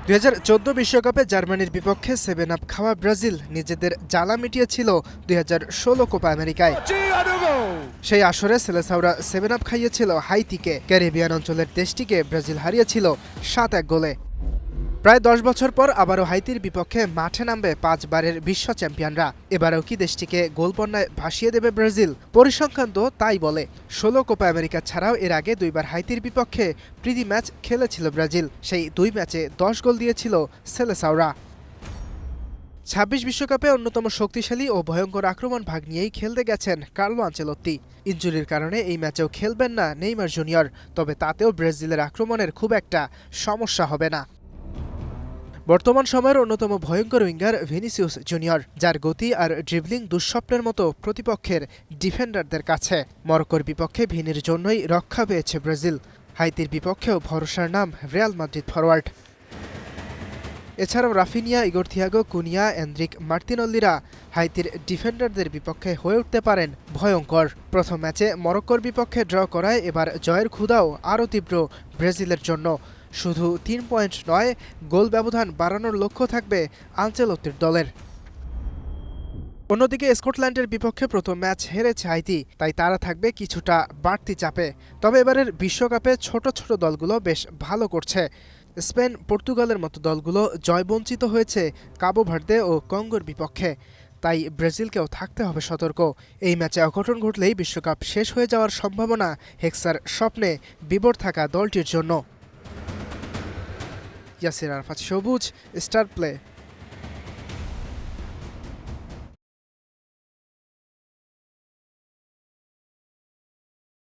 2014 বিশ্বকাপে জার্মানির বিপক্ষে 7-আপ খাওয়া ব্রাজিল নিজেদের জ্বালা মিটিয়েছিল 2016 কোপা আমেরিকায়। সেই আসরে সেলেসাওরা 7-আপ খাইয়েছিল হাইতিকে। ক্যারিবিয়ান অঞ্চলের দেশটিকে ব্রাজিল হারিয়েছিল 7-1 গোলে। প্রায় 10 বছর পর আবারও হাইতির বিপক্ষে মাঠে নামবে 5 বারের বিশ্ব চ্যাম্পিয়নরা। এবারেও কি দেশটিকে গোল বন্যায় ভাসিয়ে দেবে ব্রাজিল? পরিসংখ্যান তো তাই বলে। 16 কোপা আমেরিকা ছাড়াও এর আগে 2 বার হাইতির বিপক্ষে প্রীতি ম্যাচ খেলেছিল ব্রাজিল। সেই 2 ম্যাচে 10 গোল দিয়েছিল সেলেসাওরা। 26 বিশ্বকাপে অন্যতম শক্তিশালী ও ভয়ঙ্কর আক্রমণ ভাগ নিয়েই খেলতে গেছেন কার্লো আনচেলত্তি। ইনজুরির কারণে এই ম্যাচেও খেলবেন না নেইমার জুনিয়র। তবে তাতেও ব্রাজিলের আক্রমণের খুব একটা সমস্যা হবে না। বর্তমান সময়ের অন্যতম ভয়ঙ্কর উইঙ্গার ভিনিসিয়াস জুনিয়র, যার গতি আর ড্রিবলিং দুঃস্বপ্নের মতো প্রতিপক্ষের ডিফেন্ডারদের কাছে। মরক্কোর বিপক্ষে ভিনির জন্যই রক্ষা পেয়েছে ব্রাজিল। হাইতির বিপক্ষেও ভরসার নাম রিয়াল মাদ্রিদ ফরোয়ার্ড। এছাড়াও রাফিনিয়া, ইগোর থিয়াগো, কুনিয়া, এন্দ্রিক মার্তিনল্লিরা হাইতির ডিফেন্ডারদের বিপক্ষে হয়ে উঠতে পারেন ভয়ঙ্কর। প্রথম ম্যাচে মরক্কোর বিপক্ষে ড্র করায় এবার জয়ের ক্ষুধাও আরও তীব্র ব্রাজিলের জন্য। শুধু 3 পয়েন্ট নয়, গোল ব্যবধান বাড়ানোর লক্ষ্য থাকবে আনচেলত্তির দলের। অন্যদিকে স্কটল্যান্ডের বিপক্ষে প্রথম ম্যাচ হেরেছে হাইতি, তাই তারা থাকবে কিছুটা বাড়তি চাপে। তবে এবারের বিশ্বকাপে ছোট ছোট দলগুলো বেশ ভালো করছে। স্পেন, পর্তুগালের মতো দলগুলো জয়বঞ্চিত হয়েছে কাবো ভার্দে ও কঙ্গোর বিপক্ষে। তাই ব্রাজিলকেও থাকতে হবে সতর্ক। এই ম্যাচে অঘটন ঘটলেই বিশ্বকাপ শেষ হয়ে যাওয়ার সম্ভাবনা হেক্সার স্বপ্নে বিভোর থাকা দলটির জন্য। ইয়াসির আরাফাত সবুজ, স্টার প্লে।